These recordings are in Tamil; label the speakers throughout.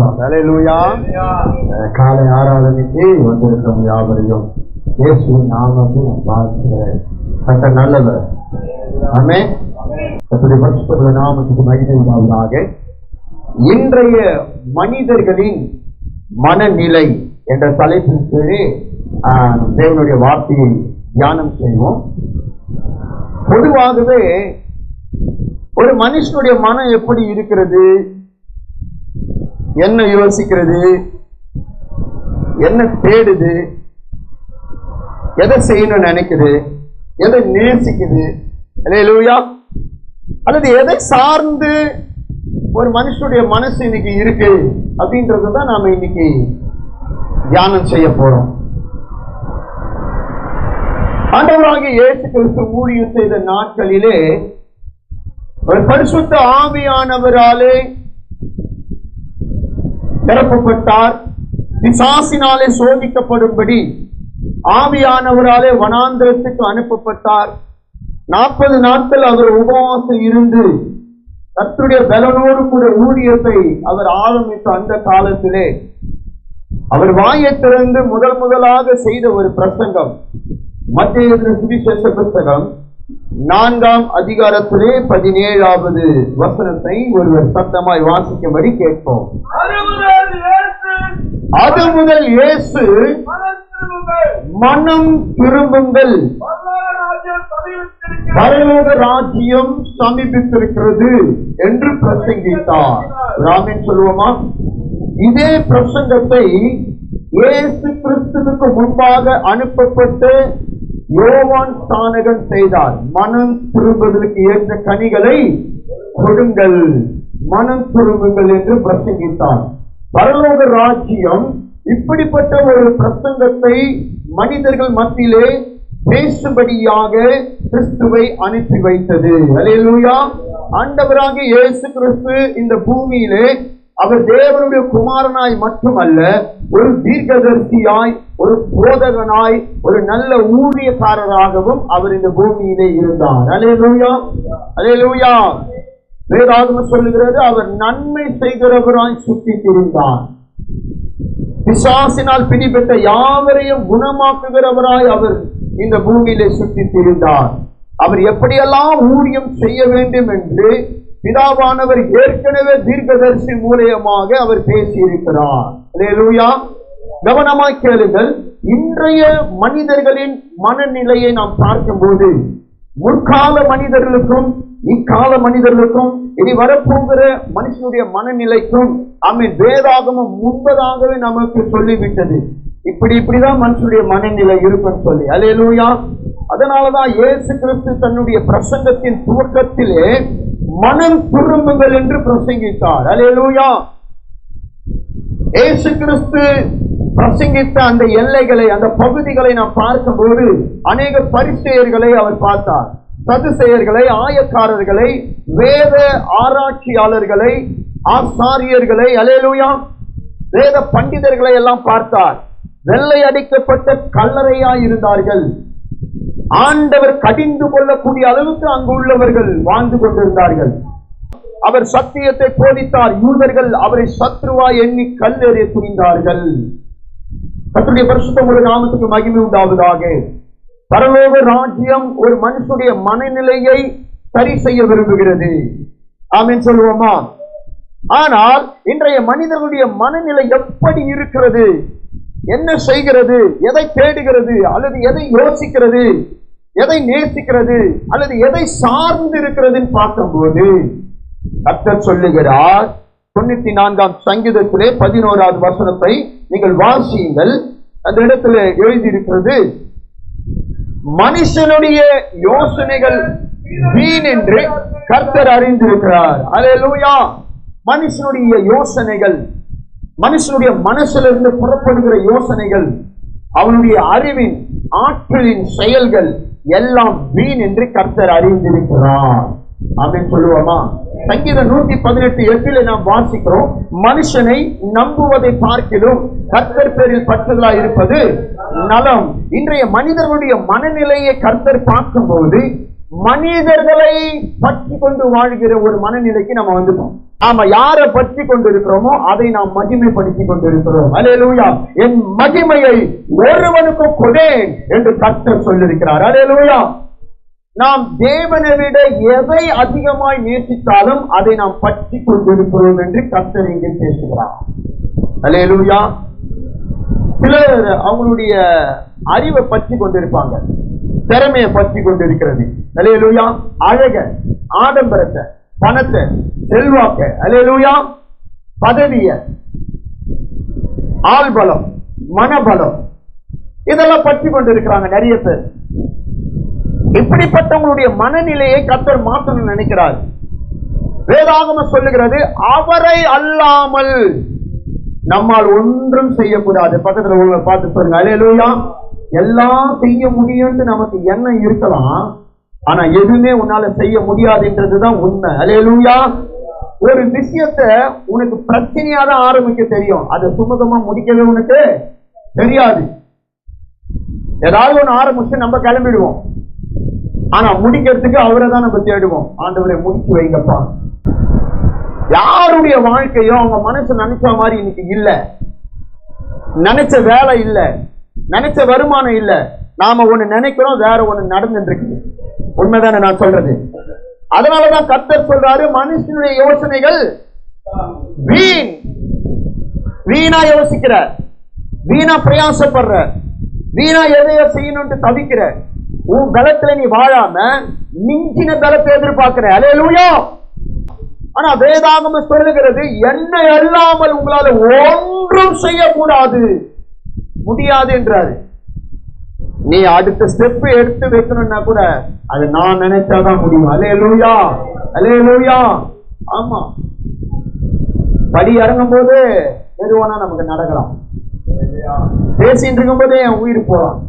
Speaker 1: பார்க்கலாம். ஹல்லேலூயா. காலை ஆராதனைக்கு வந்திருக்கும் யாவரையும் இயேசுவின் நாமத்தில் நான் வாழ்த்துகிறேன். கர்த்தர் நல்லவர். ஆமென். கர்த்தருடைய பரிசுத்த நாமத்துக்கு மகிமை உண்டாவதாக. இன்றைய மனிதர்களின் மனநிலை என்ற தலைப்பின் கீழே தேவனுடைய வார்த்தையை தியானம் செய்வோம். பொதுவாகவே ஒரு மனுஷனுடைய மனம் எப்படி இருக்கிறது, என்ன யோசிக்கிறது, என்ன தேடுது, எதை செய்யணும்னு நினைக்குது, எதை நேசிக்குது, அல்லேலூயா, அல்லது எதை சார்ந்து ஒரு மனுஷனுடைய மனசு இன்னைக்கு இருக்கு அப்படின்றதான் நாம இன்னைக்கு தியானம் செய்ய போறோம். ஆண்டவராகிய இயேசு கிறிஸ்து ஊழியம் செய்த நாட்களிலே ஒரு பரிசுத்த ஆவியானவராலே நிரப்பப்பட்டார். பிசாசினாலே சோதிக்கப்படும்படி ஆவியானவராலே வனாந்திரத்துக்கு அனுப்பப்பட்டார். 40 நாட்கள் அவர் உபவாசம் இருந்து கர்த்தருடைய பலனோடு கூட ஊழியத்தை அவர் ஆரம்பித்த அந்த காலத்திலே அவர் வாயை திறந்து முதலாக செய்த ஒரு பிரசங்கம் மத்தேயு சுவிசேஷ புத்தகம் 4ஆம் அதிகாரத்திலே 17வது வசனத்தை ஒருவர் சத்தமாய் வாசிக்கும்படி கேட்போம். அது முதல் இயேசு மனம் திரும்புங்கள், பரலோக ராஜ்யம் சமீபித்திருக்கிறது என்று பிரசங்கித்தார். ராமன் சொல்லுவோமா? இதே பிரசங்கத்தை இயேசு கிறிஸ்துவுக்கு முன்பாக அனுப்பப்பட்டு யோவான் ஸ்நானகன் செய்தார். மனம் திரும்புவதற்கு ஏற்ற கனிகளை கொடுங்கள், மனம் திரும்புங்கள் என்று பிரசங்கித்தார். பரலோக ராஜ்யம் இப்படிப்பட்ட ஒரு பிரசங்கத்தை மனிதர்கள் மத்தியிலே பேசும்படியாக கிறிஸ்துவை அனுப்பி வைத்தது. அல்லேலூயா. ஆண்டவராகிய இயேசு கிறிஸ்து இந்த பூமியிலே அவர் தேவனுடைய குமாரனாய் மட்டுமல்ல, ஒரு தீர்க்கதரிசியாய், ஒரு போதகனாய், ஒரு நல்ல ஊழியக்காரராகவும் அவர் இந்த பூமியிலே இருந்தார். அல்லேலூயா, அல்லேலூயா. வேதாகமம் சொல்லுகிறது, அவர் நன்மை செய்கிறவராய் சுற்றி திரிந்தார். பிசாசினால் பிடிபட்ட யாவரையும் குணமாக்குகிறவராய் அவர் இந்த பூமியிலே சுற்றி திரிந்தார். அவர் எப்படியெல்லாம் ஊழியம் செய்ய வேண்டும் என்று பிதாவானவர் ஏற்கனவே தீர்க்கதரிசி மூலமாக அவர் பேசியிருக்கிறார். அல்லேலூயா. கவனமாய் கேளுங்கள். இன்றைய மனிதர்களின் மனநிலையை நாம் பார்க்கும்போது முற்கால மனிதர்களுக்கும் இக்கால மனிதர்களுக்கும் இனி வரப்போகிற மனுஷனுடைய மனநிலைக்கும் வேதாகமம் முன்பதாகவே நமக்கு சொல்லிவிட்டது. இப்படிதான் மனுஷனுடைய மனநிலை இருக்குன்னு சொல்லி. அல்லேலூயா. அதனாலதான் இயேசு கிறிஸ்து தன்னுடைய பிரசங்கத்தின் துவக்கத்திலே மனம் திரும்புங்கள் என்று பிரசங்கித்தார். அல்லேலூயா. இயேசு கிறிஸ்து பிரசங்கித்த அந்த எல்லைகளை, அந்த பகுதிகளை நாம் பார்க்கும்போது அநேக பரிசேயர்களை அவர் பார்த்தார். சதுசேயர்களை, ஆயக்காரர்களை, வேத ஆராய்ச்சியாளர்களை, ஆசாரியர்களை, அல்லேலூயா, வேத பண்டிதர்களை எல்லாம் பார்த்தார். வெள்ளை அடிக்கப்பட்ட கல்லறையாய் இருந்தார்கள். ஆண்டவர் கடிந்து கொள்ளக்கூடிய அளவுக்கு அங்கு உள்ளவர்கள் வாழ்ந்து கொண்டிருந்தார்கள். அவர் சத்தியத்தை போதித்தார். யூதர்கள் அவரை சத்ருவாய் எண்ணி கல்லெறிய துணிந்தார்கள். கர்த்தருடைய பரிசுத்த நாமத்துக்கு மகிமை உண்டாவதாக. பரலோக ராஜ்யம் ஒரு மனுஷனுடைய மனநிலையை சரி செய்ய விரும்புகிறது. ஆமென் சொல்லுவோமா? ஆனால் இன்றைய மனிதர்களுடைய மனநிலை எப்படி இருக்கிறது, என்ன செய்கிறது, எதை தேடுகிறது, அல்லது எதை யோசிக்கிறது, எதை நேசிக்கிறது, அல்லது எதை சார்ந்து இருக்கிறதுன்னு பார்க்கும்போது கர்த்தர் சொல்லுகிறார். 94ஆம் சங்கீதத்திலே 11வது வசனத்தை நீங்கள் வாசியுங்கள். அந்த இடத்துல எழுதியிருக்கிறது, மனுஷனுடைய யோசனைகள் வீண் என்று கர்த்தர் அறிந்திருக்கிறார். அல்லேலூயா. மனுஷனுடைய யோசனைகள், மனுஷனுடைய மனசிலிருந்து புறப்படுகிற யோசனைகள், அவனுடைய அறிவின் ஆற்றலின் செயல்கள் எல்லாம் வீண் என்று கர்த்தர் அறிந்திருக்கிறார். அப்படின்னு சொல்லுவோமா? சங்கீதம் 118:8 நாம் வாசிக்கிறோம், மனுஷனை நம்புவதை பார்க்கிலும் கர்த்தர் பேரில் பற்றுதலாய் இருப்பது நலம். இன்றைய மனிதர்களுடைய மனநிலையை கர்த்தர் பார்க்கும்போது மனிதர்களை பற்றி கொண்டு வாழ்கிற ஒரு மனநிலைக்கு நம்ம வந்துட்டோம். நாம யாரை பற்றி கொண்டு இருக்கிறோமோ அதை நாம் மகிமைப்படுத்திக் கொண்டிருக்கிறோம். அல்லேலூயா. என் மகிமையை ஒருவனுக்கு கொடேன் என்று கர்த்தர் சொல்லியிருக்கிறார். அல்லேலூயா. நாம் தேவனை விட எதை அதிகமாய் நேசித்தாலும் அதை நாம் பற்றி கொண்டிருக்கிறோம் என்று கர்த்தர் இங்கே பேசுகிறார். அல்லேலூயா. சிலர் அவங்களுடைய அறிவை பற்றி கொண்டிருப்பாங்க, திறமையை பற்றி கொண்டிருக்கிறது. அல்லேலூயா. அழக, ஆடம்பரத்தை, பணத்தை, செல்வாக்க, அல்லேலூயா, பதவிய, ஆள்பலம், மனபலம், இதெல்லாம் பற்றி கொண்டிருக்கிறாங்க நிறைய பேர். இப்படிப்பட்டவங்களுடைய மனநிலையை கர்த்தர் மாற்றணும்னு நினைக்கிறார். வேதாகமம் சொல்லுகிறது, அவரை அல்லாமல் நம்மால் ஒன்றும் செய்யக்கூடாது. பக்கத்துல உள்ள பார்த்து சொல்லுங்க. அல்லேலூயா. எல்லாம் செய்ய முடியும்னு நமக்கு எண்ணம் இருக்கலாம், ஆனா எதுவுமே உன்னால செய்ய முடியாதுன்றதுதான் உண்மை. அல்லேலூயா. ஒரு விஷயத்தை உனக்கு பிரச்சனையா தான் ஆரம்பிக்க தெரியும், அதை சுமூகமா முடிக்கவே உனக்கு தெரியாது. ஏதாவது ஒண்ணு ஆரம்பிச்சு நம்ம கிளம்பிடுவோம், ஆனா முடிக்கிறதுக்கு அவரை தான் நம்ம தேடுவோம். ஆண்டவரை முடிச்சு வைங்கப்பா. யாருடைய வாழ்க்கையும் அவங்க மனசு நினைச்ச மாதிரி இன்னைக்கு இல்ல. நினைச்ச வேலை இல்ல, நினைச்ச வருமானம் இல்ல. நாம ஒண்ணு நினைக்கிறோம், வேற ஒண்ணு நடந்துட்டு இருக்கு. உண்மைதானே நான் சொல்றது? அதனாலதான் கர்த்தர் சொல்றாரு, மனுஷனுடைய யோசனைகள் வீண். வீணா யோசிக்கிற, வீணா பிரயாசப்படுற, வீணா எதையோ செய்யணும்னு தவிக்கிற, உன் பலத்துல நீ வாழாம மிஞ்சின பலத்தை எதிர்பார்க்கிற. அல்லேலூயா. ஆனா வேதாகமம் சொல்லுகிறது, என்னை அல்லாமல் உங்களால ஒன்றும் செய்யக்கூடாது, முடியாது என்றாரு. நீ அடுத்த ஸ்டெப் எடுத்து வைக்கணும்னா கூட அது நான் நினைச்சாதான் முடியும். அல்லேலூயா. அல்லேலூயா. ஆமா, படி இறங்கும் போது எதுவானா நமக்கு நடக்கலாம். பேசிட்டு இருக்கும் போதே என் உயிர் போலாம்.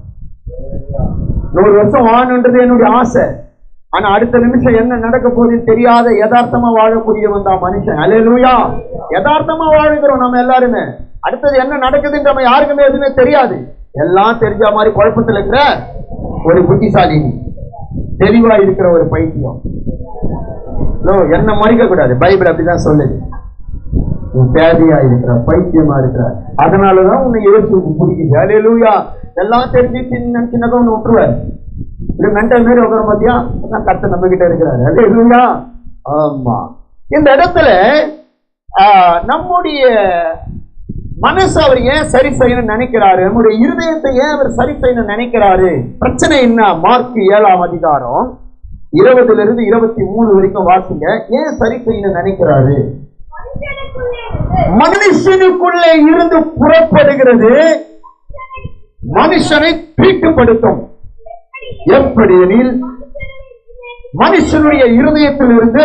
Speaker 1: 100 வருஷம் வாழணுன்றது என்னுடைய ஆசை. ஆனா அடுத்த நிமிஷம் என்ன நடக்க போகுதுன்னு தெரியாத யதார்த்தமா வாழக்கூடியவன் தான் மனுஷன். அல்லேலூயா. யதார்த்தமா வாழுகிறோம் நம்ம எல்லாருமே. அடுத்தது என்ன நடக்குதுன்னு நம்ம யாருக்குமே எதுவுமே தெரியாது. எல்லாம் தெரிஞ்ச மாதிரி குழப்பத்தில் இருக்கிற ஒரு புத்திசாலி, தெளிவா இருக்கிற ஒரு பைத்தியம். என்ன மறிக்க கூடாது, பைபிள் அப்படிதான் சொல்லுது. பேதியா இருக்கிற, பைத்தியமா இருக்கிற, அதனாலதான் உன்னை இயேசுவுக்கு பிடிக்குது. அல்லேலூயா. எல்லாம் தெரிஞ்சு சின்ன சின்னதா ஒண்ணு விட்டுருவாரு. இப்படி மென்டல் மாரி உட்கார பாத்தியா, கர்த்தர் நம்ம கிட்ட இருக்கிறாரு. அல்லேலூயா. ஆமா. இந்த இடத்துல நம்முடைய மனசு அவர் ஏன் சரி செய்யணும்னு நினைக்கிறாரு, நம்முடைய இருதயத்தை ஏன் அவர் சரி செய்யணும்னு நினைக்கிறாரு? பிரச்சனை என்ன? மார்க் 7ஆம் அதிகாரம் 20 to 23 வரைக்கும் வாசிங்க. ஏன் சரி செய்யணும்னு நினைக்கிறாரு? மனுஷனுக்குள்ளே இருந்து புறப்படுகிறது மனுஷனை தீட்டுப்படுத்தும். எப்படி எனில், மனுஷனுடைய இருதயத்தில் இருந்து,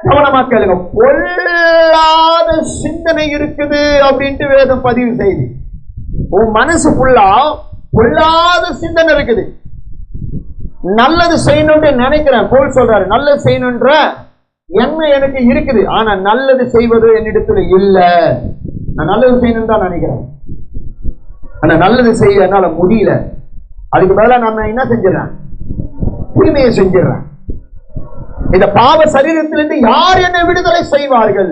Speaker 1: கவனமா கேளுங்க, பொல்லாத சிந்தனை இருக்குது அப்படின்ட்டு வேதம் பதிவு செய்து. உன் மனசு ஃபுல்லா பொல்லாத சிந்தனை இருக்குது. நல்லது செய்யணும்னு நினைக்கிறேன், போல் சொல்றாரு, நல்லது செய்யணுன்ற எண்ணம் எனக்கு இருக்குது, ஆனா நல்லது செய்வது என்னிடத்துல இல்ல. நான் நல்லது செய்யணும்னு தான் நினைக்கிறேன், ஆனா நல்லது செய்ய என்னால முடியல. அதுக்கு பதிலாக நான் என்ன செஞ்சிடறேன்? தீமையை செஞ்சிடறேன். இந்த பாவ சரீரத்திலிருந்து யார் என்னை விடுதலை செய்வார்கள்?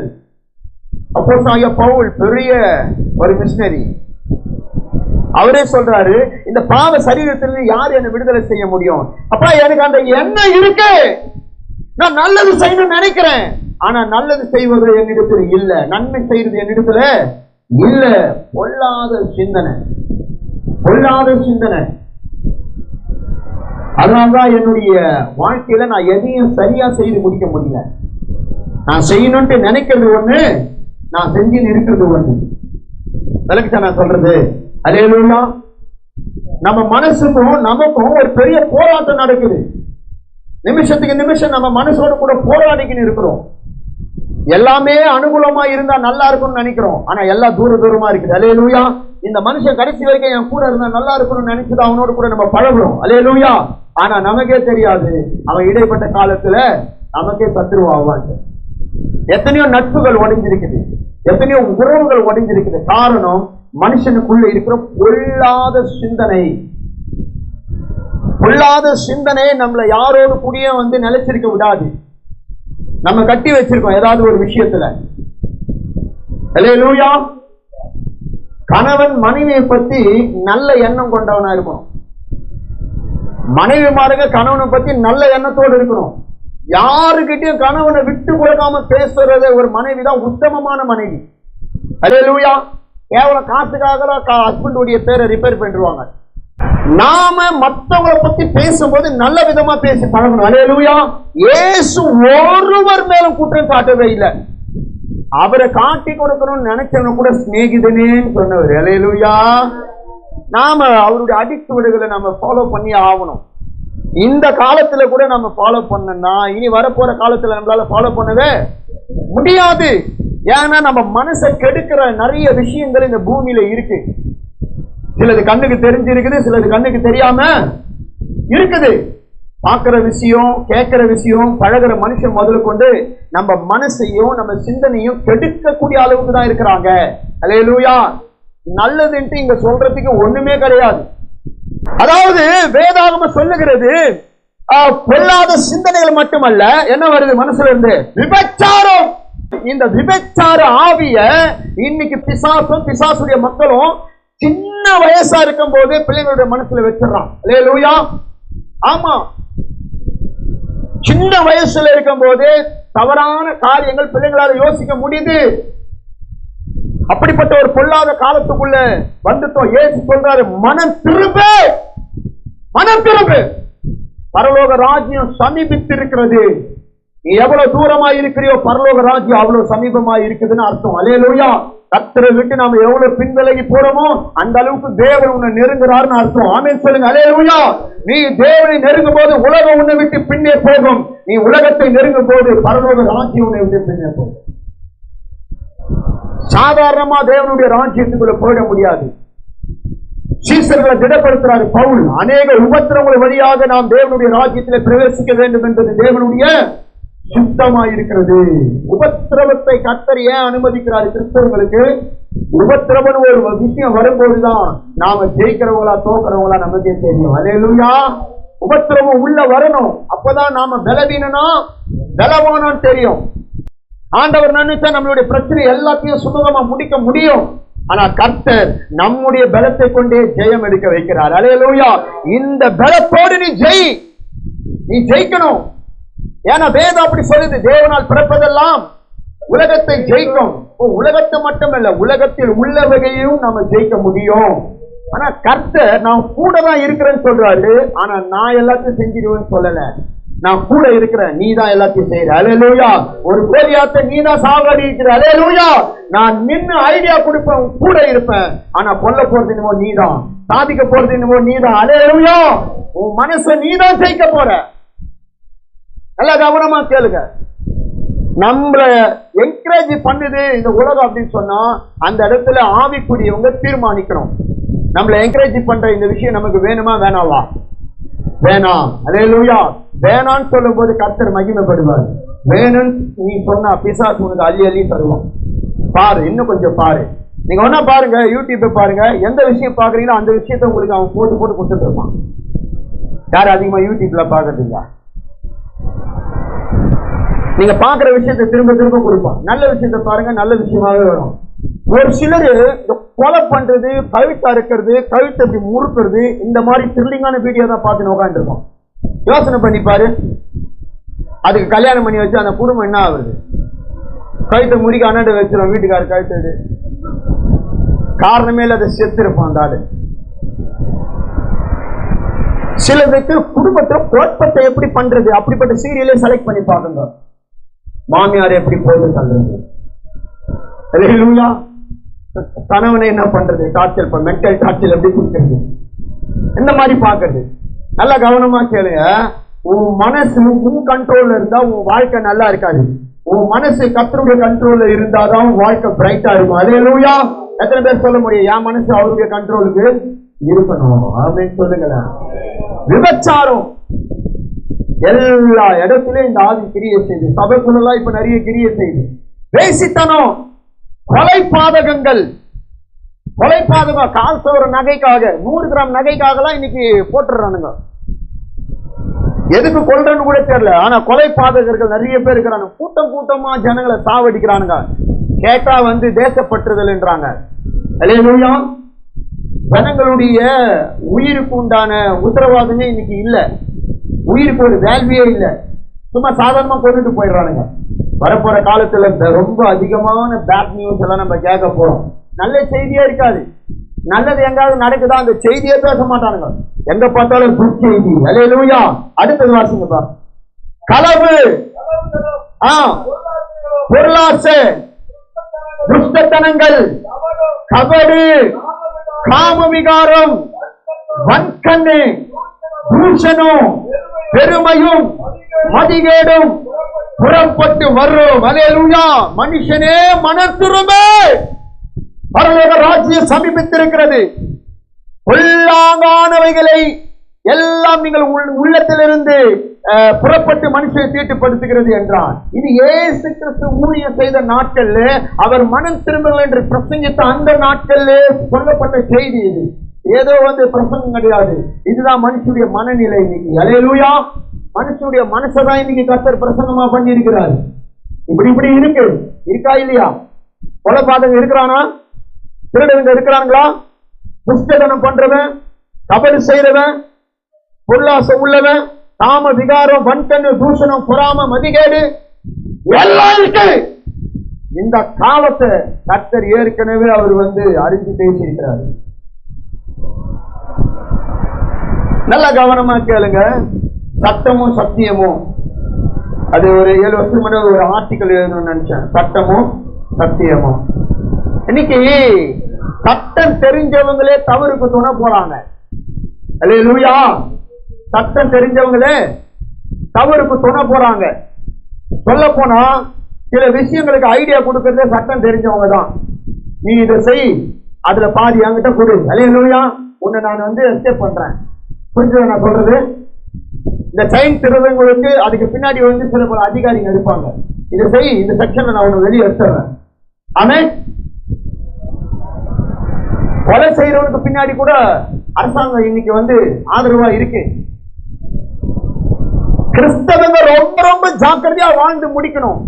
Speaker 1: அப்போஸ்தலனாகிய பவுல் பெரிய ஒரு மிஷனரி, அவரே சொல்றாரு, இந்த பாவ சரீரத்திலிருந்து யார் என்னை விடுதலை செய்ய முடியும்? அப்பா, எனக்கு அந்த எண்ணம் இருக்கு, நான் நல்லது செய்யணும்னு நினைக்கிறேன், ஆனா நல்லது செய்வது என்னிடத்துல இல்ல, நன்மை செய்வது என்னிடத்துல இல்ல. பொல்லாத சிந்தனை, பொல்லாத சிந்தனை. அதனால்தான் என்னுடைய வாழ்க்கையில நான் எதையும் சரியா செய்து முடிக்க முடியல. நான் செய்யணும்னு நினைக்கிறது ஒண்ணு, நான் செஞ்சு இருக்கிறது ஒண்ணு. விளக்குச்சா நான் சொல்றது? அல்லேலூயா. நம்ம மனசுக்கும் நமக்கும் ஒரு பெரிய போராட்டம் நடக்குது. நிமிஷத்துக்கு நிமிஷம் நம்ம மனசோட கூட போராடிக்கின்னு இருக்கிறோம். எல்லாமே அனுகூலமா இருந்தா நல்லா இருக்கும்னு நினைக்கிறோம், ஆனா எல்லாம் தூர தூரமா இருக்குது. அல்லேலூயா. இந்த மனுஷன் கடைசி வரைக்கும் என் கூட இருந்தா நல்லா இருக்கணும்னு நினைச்சுதான் அவனோட கூட நம்ம பழகுறோம். அல்லேலூயா. ஆனா நமக்கே தெரியாது, அவன் இடைப்பட்ட காலத்துல நமக்கே சத்துருவாவாங்க. எத்தனையோ நட்புகள் உடைஞ்சிருக்குது, எத்தனையோ உறவுகள் உடைஞ்சிருக்குது. காரணம், மனுஷனுக்குள்ள இருக்கிற பொல்லாத சிந்தனை. பொல்லாத சிந்தனை நம்மளை யாரோடு கூடிய நிலைச்சிருக்க விடாது. நம்ம கட்டி வச்சிருக்கோம் ஏதாவது ஒரு விஷயத்துல. அல்லேலூயா. கணவன் மனைவியை பத்தி நல்ல எண்ணம் கொண்டவனா இருக்கணும். மனைவி மாருங்க கணவனை பத்தி நல்ல எண்ணத்தோடு இருக்கணும். யாருக்கிட்டையும் கணவனை விட்டு கொடுக்காம பேசுறத ஒரு மனைவி தான் உத்தமமான மனைவி. அல்லேலூயா. கேவலம் காசுக்காக ஹஸ்பண்டுடைய பேரை ரிப்பேர் பண்ணிடுவாங்க. நாம மற்றவங்களை பத்தி பேசும்போது நல்ல விதமா பேசி பழகணும். அல்லேலூயா. இயேசு ஒருவர் மேலும் குற்றம் சாட்டவே இல்லை. அவரை காட்டி கொடுக்கணும்னு நினைச்சவன கூட சிநேகிதனேன்னு சொன்னவர். அல்லேலூயா. நாம அவருடைய அடிச்சுவடுகளை நம்ம ஃபாலோ பண்ணி ஆகணும். இந்த காலத்துல கூட நம்ம ஃபாலோ பண்ணா இனி வரப்போற காலத்துல நம்மளால ஃபாலோ பண்ணவே முடியாது. ஏன்னா நம்ம மனசை கெடுக்கிற நிறைய விஷயங்கள் இந்த பூமியில இருக்கு. சிலது கண்ணுக்கு தெரிஞ்சிருக்குது, சிலது கண்ணுக்கு தெரியாம இருக்குது. பார்க்கிற விஷயம், கேட்கிற விஷயம், பழகிற மனுஷன் முதல்ல கொண்டு நம்ம மனசையும் நம்ம சிந்தனையும் கெடுக்கக்கூடிய அளவுக்கு தான் இருக்கிறாங்க. அல்லேலூயா. நல்லதுன்ட்டு இங்க சொல்றதுக்கு ஒண்ணுமே கிடையாது. அதாவது வேதாகமம் சொல்லுகிறது பொல்லாத சிந்தனைகள் மட்டுமல்ல, என்ன வருது மனசுல இருந்து? விபச்சாரம். இந்த விபச்சார ஆவிய இன்னைக்கு பிசாசுடைய மக்களும் சின்ன வயசா இருக்கும் போது பிள்ளைங்களுடைய மனசுல வச்சிடறான். அல்லேலூயா. ஆமா, சின்ன வயசுல இருக்கும் போது தவறான காரியங்கள் பிள்ளைங்களால யோசிக்க முடியுது. அப்படிப்பட்ட ஒரு பொல்லாத காலத்துக்குள்ள வந்துட்டோம். இயேசு சொல்றாரு, மனம் திரும்பு, மனம் திரும்பு, பரலோக ராஜ்யம் சமீபித்து இருக்கிறது. நீ எவ்வளவு தூரமா இருக்கிறியோ பரலோக ராஜ்யம் அவ்வளவு சமீபமா இருக்குதுன்னு அர்த்தம். அல்லேலூயா. கர்த்தரை விட்டு நாம எவ்வளவு பின்விலகி போறோமோ அந்த அளவுக்கு தேவன் உன்னை நெருங்குறாருன்னு அர்த்தம். ஆமென் சொல்லுங்க. அல்லேலூயா. நீ தேவனை நெருங்கும் போது உலகம் உன்னை விட்டு பின்னே போகும். நீ உலகத்தை நெருங்கும் போது பரலோக ராஜ்யம் உன்னை விட்டு பின்னே போகும். சாதாரணமா தேவனுடைய ராஜ்யத்துக்குள்ள போயிட முடியாது. சீசர்களை திடப்படுத்துறாரு பவுல். அநேக உபத்திரவங்கள் வழியாக நாம் தேவனுடைய ராஜ்யத்திலே பிரவேசிக்க வேண்டும் என்பது தேவனுடைய சுத்தமாயிருக்கிறது. உபத்திரவத்தை கர்த்தர் ஏன் அனுமதிக்கிறார் கிறிஸ்தவர்களுக்கு? உபத்திரவன் ஒரு விஷயம் வரும்போதுதான் நாம ஜெயிக்கிறவங்களா தோக்கிறவங்களா நமக்கே தெரியும். அல்லேலூயா. உபத்திரவம் உள்ள வரணும். அப்பதான் நாம பலவீனனா பலவானான்னு தெரியும். ஆண்டவர் நினைச்சா நம்மளுடைய பிரச்சனை எல்லாத்தையும் சுமூகமா முடிக்க முடியும். ஆனா கர்த்தர் நம்முடைய பலத்தை கொண்டே ஜெயம் எடுக்க வைக்கிறார். அல்லேலூயா. இந்த பலத்தோடு நீ ஜெயிக்கணும். ஏன்னா வேதம் அப்படி சொல்லுது, தேவனால் பிறப்பதெல்லாம் உலகத்தை ஜெயிக்கும். உலகத்தை மட்டுமல்ல, உலகத்தில் உள்ளவகையும் நம்ம ஜெயிக்க முடியும். ஆனா கர்த்தர் நான் கூட தான் இருக்கிறேன்னு சொல்றாரு. ஆனா நான் எல்லாத்தையும் செஞ்சிடுவேன்னு சொல்லல. நான் கூட இருக்கிறேன், நீ தான் எல்லாத்தையும் செய்யற. அல்லேலூயா. ஒரு கோலியாத்தை நீ தான் சாவடி இருக்கிற. அல்லேலூயா. நான் நின்னு ஐடியா கொடுப்பேன், கூட இருப்பேன். ஆனா கொல்ல போறது என்னமோ நீ தான், சாதிக்க போறது என்னமோ நீ தான். அல்லேலூயா. உன் மனசை நீ தான் ஜெயிக்க போற. நல்லா கவனமா கேளுங்க. நம்மள என்கரேஜ் பண்ணுது இந்த உலகம் அப்படின்னு சொன்னா அந்த இடத்துல ஆவிக்குரியவங்க தீர்மானிக்கணும். நம்மள என்கரேஜ் பண்ற இந்த விஷயம் நமக்கு வேணுமா வேணாவா? வேணாம். அல்லேலூயா. வேணான்னு சொல்லும் போது கர்த்தர் மகிமைப்படுவார். வேணும்னு நீ சொன்னா பிசாசு உனக்கு அள்ளி அள்ளி தருவோம். பாரு, இன்னும் கொஞ்சம் பாரு. நீங்க ஒன்னா பாருங்க, யூடியூப் பாருங்க. எந்த விஷயம் பாக்குறீங்களோ அந்த விஷயத்த உங்களுக்கு அவன் போட்டு போட்டு கொடுத்துட்டு இருப்பான். யார் அதிகமா யூடியூப்ல பாக்குறீங்க? நீங்க பாக்குற விஷயத்தை திரும்ப திரும்ப கொடுப்பான். நல்ல விஷயத்தை பாருங்க, நல்ல விஷயமாவே வரும். ஒரு சிலர் கொலை பண்றது, கழுத்தா இருக்கிறது, கழுத்தை இப்படி முறுக்கிறது, இந்த மாதிரி த்ரில்லிங்கான வீடியோ தான் பார்த்து உட்காந்து இருக்கோம். யோசனை பண்ணி பாரு. அதுக்கு கல்யாணம் பண்ணி வச்சு அந்த குடும்பம் என்ன ஆகுது? கழுத்தை முறிக்க அண்ணாண்டு வச்சிடும் வீட்டுக்காரர் கழுத்து. காரணமே இல்லை, அதை செத்துருப்பான் அந்த ஆளு. சிலருக்கு குடும்பத்துல குழப்பத்தை எப்படி பண்றது, அப்படிப்பட்ட சீரியலே செலக்ட் பண்ணி பாருங்க. மாமியார் எப்படி போது தள்ளுறது, கணவனை என்ன பண்றது, டார்ச்சர் மென்டல் டார்ச்சர் எப்படி கொடுக்கிறது, இந்த மாதிரி பாக்குறது. நல்லா கவனமா கேளுங்க. உன் மனசு உன் கண்ட்ரோல்ல இருந்தா உன் வாழ்க்கை நல்லா இருக்காது. உன் மனசு கர்த்தருடைய கண்ட்ரோல்ல இருந்தாதான் வாழ்க்கை பிரைட்டா இருக்கும். அல்லேலூயா. எத்தனை பேர் சொல்ல முடியும் என் மனசு அவருடைய கண்ட்ரோலுக்கு இருக்கணும் அப்படின்னு சொல்லுங்களேன். விபச்சாரம் எல்லா இடத்துலயும் இந்த ஆதி கிரியை செய்து, சபைக்குள்ளலாம் இப்ப நிறைய கிரியை செய்து. வேசித்தனம், கொலை பாதகங்கள், கால் சவர நகைக்காக 100 கிராம் நகைக்காக எல்லாம் இன்னைக்கு போட்டுறானுங்க. எதுக்கு கொல்றன்னு கூட தெரியல. ஆனா கொலை பாதகர்கள் நிறைய பேர் இருக்கிறாங்க. கூட்டம் கூட்டமா ஜனங்களை சாவடிக்கிறானுங்க. கேட்டா தேசப்பற்றுதல் என்றாங்க. அல்லேலூயா. ஜனங்களுடைய உயிருக்கு உண்டான உத்தரவாதமே இன்னைக்கு இல்ல. உயிருக்கு ஒரு வேல்வியே இல்லை. சும்மா சாதாரணமா கொண்டுட்டு போயிடுறானுங்க. வரப்போற காலத்துல ரொம்ப அதிகமான பேட் நியூஸ் எல்லாம் நம்ம கேட்க போறோம். நல்ல செய்தியே இருக்காது. நல்லது எங்காவது நடக்குதா அந்த செய்தியே பேச மாட்டானுங்க. எங்க பார்த்தாலும் செய்தி. அல்லேலூயா. அடுத்தது வாசிங்கப்பா. களவு, பொருளாசை, துஷ்டத்தனங்கள், கபடு, காம விகாரம், வன்கண்ணு, தூஷணம், பெருமையும் மதிகேடும் புறப்பட்டு வரும். அல்லேலூயா. மனுஷனே மனம் திரும்பு, பரலோக ராஜ்யம் சமீபித்திருக்கிறது. பொல்லாங்கானவைகளை எல்லாம் நீங்கள் உள்ளத்திலிருந்து புறப்பட்டு மனுஷனை தீட்டுப்படுத்துகிறது என்றார். இது இயேசு கிறிஸ்து ஊழியம் செய்த நாட்கள்ல அவர் மனம் திரும்புங்கள் என்று பிரசங்கித்த அந்த நாட்கள்ல சொல்லப்பட்ட செய்தி. இது ஏதோ பிரசங்கம் கிடையாது. இதுதான் மனுஷனுடைய மனநிலை இன்னைக்கு. அல்லேலூயா. மனுஷனுடைய மனசதான் இன்னைக்கு கர்த்தர் பிரசங்கமா பண்ணி இருக்கிறார். இப்படி இப்படி இருக்கு. இருக்கா இல்லையா? கொலைபாதகம் இருக்கிறானா? திருடவங்க இருக்கிறாங்களா? புஷ்டதனம் பண்றவன், கபடு செய்யறவன், பொருளாசை உள்ளவன், காம விகாரம், வன்கண்ணு, தூஷணம், பொறாம, மதிகேடு எல்லாம் இருக்கு. இந்த காலத்தை கர்த்தர் ஏற்கனவே அவர் அறிஞ்சு பேசியிருக்கிறார். நல்ல கவனமா கேளுங்க. சட்டமும் சத்தியமும், அது ஒரு 7 வருஷம் முன்னாடி ஒரு ஆர்டிக்கல் எழுதணும்னு நினைச்சேன். சட்டமும் சத்தியமும். இன்னைக்கு சட்டம் தெரிஞ்சவங்களே தவறுக்கு துணை போறாங்க. அல்லேலூயா. சட்டம் தெரிஞ்சவங்களே தவறுக்கு துணை போறாங்க. சொல்ல போனா சில விஷயங்களுக்கு ஐடியா கொடுக்கறதே சட்டம் தெரிஞ்சவங்க தான். நீ இதை செய், அதுல பாதி என்கிட்ட கொடு. அல்லேலூயா. உன்னை நான் எஸ்கேப் பண்றேன். புரிஞ்சது நான் சொல்றது? இந்த சைன் திருவங்களுக்கு அதுக்கு பின்னாடி சில பல அதிகாரிகள் இருப்பாங்க. இதை செய், இந்த செக்ஷன்ல நான் உன்னை வெளியே எடுத்துறேன். ஆமே. கொலை செய்யறவனுக்கு பின்னாடி கூட அரசாங்கம் இன்னைக்கு ஆதரவா இருக்கு. கிறிஸ்தவங்க ரொம்ப ரொம்ப ஜாக்கிரதையா வாழ்ந்து முடிக்கணும்.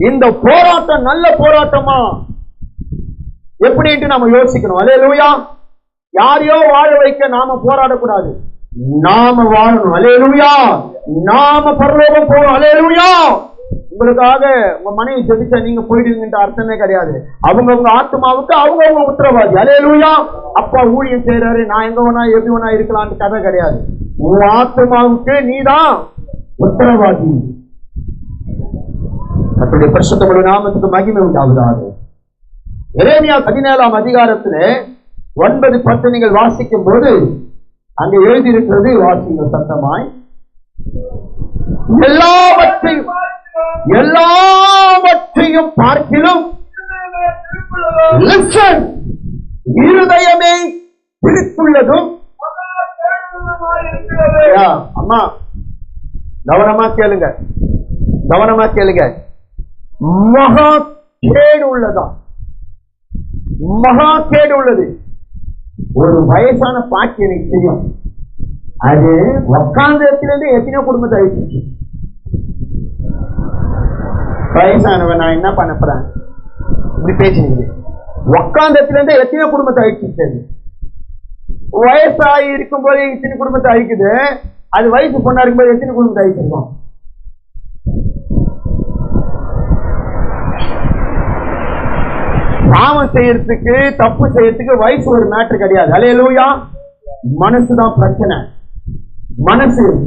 Speaker 1: இந்த போராட்டம் நல்ல போராட்டமா எப்படின்ட்டு நாம யோசிக்கணும். அல்லேலூயா. யாரையோ வாழ வைக்க நாம போராடக்கூடாது. நாம வாழணும். அல்லேலூயா. நாம பரலோகம் போகணும். அல்லேலூயா. உங்களுக்காக உங்க மனைவி ஜெபிச்சா நீங்க போயிடுவீங்கன்ற அர்த்தமே கிடையாது. அவங்க ஆத்மாவுக்கு அவங்க உத்தரவாதி. அல்லேலூயா. அப்பா ஊழியம் செய்யறாரு, நான் எங்க வேணா எப்படி வேணா இருக்கலாம்னு கதை கிடையாது. உன் ஆத்மாவுக்கு நீதான் உத்தரவாதி. அப்படி பரிசுத்தமுள்ள நாமத்துக்கு மகிமை உண்டாவதாக. எரேமியா 17ஆம் அதிகாரத்திலே 9, 10 நீங்கள் வாசிக்கும் போது அங்கே எழுதியிருக்கிறது. வாசிங்க சத்தமாய். எல்லாவற்றையும் பார்க்கிலும் இருதயமே பிரித்துள்ளதும். அம்மா கவனமா கேளுங்க, கவனமா கேளுங்க. மகா கேடு உள்ளதா? மகா கேடு உள்ளது. ஒரு வயசான பாட்டி எனக்கு தெரியும். அது உக்காந்தத்திலிருந்து எத்தனையோ குடும்பத்தை அழிச்சிச்சு. வயசானவன் நான் என்ன பண்ண போறேன் இப்படி பேசினீங்க. உக்காந்தத்திலிருந்து எத்தனையோ குடும்பத்தை அழிச்சிச்சு. வயசாகி இருக்கும் போது எத்தனை குடும்பத்தை அழிக்குது. அது வயசு பொண்ணா இருக்கும்போது எத்தனை குடும்பத்தை அழிச்சிருக்கோம். பாவம் செய்யறதுக்கு, தப்பு செய்யறதுக்கு வயசு ஒரு மேட்டர் கிடையாது. அல்லேலூயா. மனசுதான் பிரச்சனை.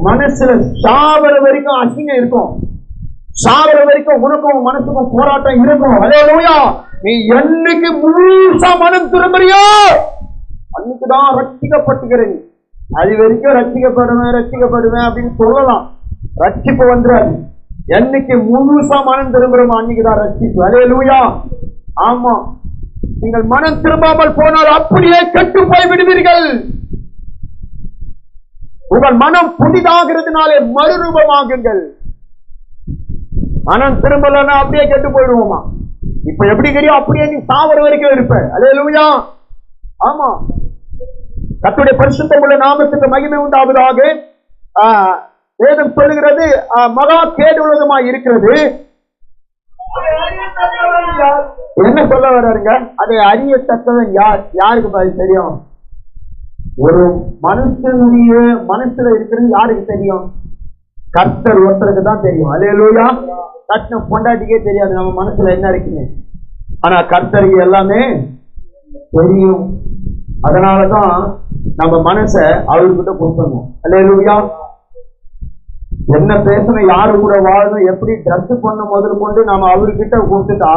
Speaker 1: மனசுல சாவர வரைக்கும் அசிங்கம் இருக்கும். சாவர வரைக்கும் உனக்கும் மனசுக்கும் போராட்டம் இருக்கும். அல்லேலூயா. நீ என்னைக்கு முழுசா மனம் திரும்பறியோ அன்னைக்குதான் ரட்சிக்கப்பட்டுக்கிறீங்க. அது வரைக்கும் ரட்சிக்கப்படுவேன் அப்படின்னு சொல்லலாம். ரட்சிப்பு வந்துடாது. என்னைக்கு முழுசா மனம் திரும்புறோமோ அன்னைக்குதான் ரட்சிப்பு. அல்லேலூயா. ஆமா. நீங்கள் மனம் திரும்பாமல் போனால் அப்படியே கெட்டு போய் விடுவீர்கள். உங்கள் மனம் புதிதாகிறதுனாலே மறுரூபமாகுங்கள். மனம் திரும்பலன்னா அப்படியே கெட்டு போயிடுவோமா? இப்ப எப்படி தெரியும்? அப்படியே நீ சாவர வரைக்கும் இருப்ப. அல்லேலூயா. ஆமா. கர்த்தருடைய பரிசுத்தமுள்ள நாமத்துக்கு மகிமை உண்டாவதாக. வேதம் சொல்லுகிறது மகா கேடு உள்ளதுமா இருக்கிறது. என்ன சொல்ல வர்றாருங்க? அதை அறியத்தக்கவன் யார்? யாருக்கு பதில் தெரியும்? ஒரு மனுஷனுடைய மனசுல இருக்கிறது யாருக்கு தெரியும்? கர்த்தர் ஒருத்தருக்கு தான் தெரியும். அல்லேலூயா. கர்த்தர் பொண்டாட்டிக்கே தெரியாது நம்ம மனசுல என்ன இருக்குன்னு. ஆனா கர்த்தருக்கு எல்லாமே தெரியும். அதனாலதான் நம்ம மனச அவர்கிட்ட கொடுக்கணும். அல்லேலூயா. என்ன பேசணும், யாரு கூட வாழணும், எப்படி ட்ரெஸ் பண்ண முதல் கொண்டு நாம அவர்கிட்ட கொடுத்துட்டா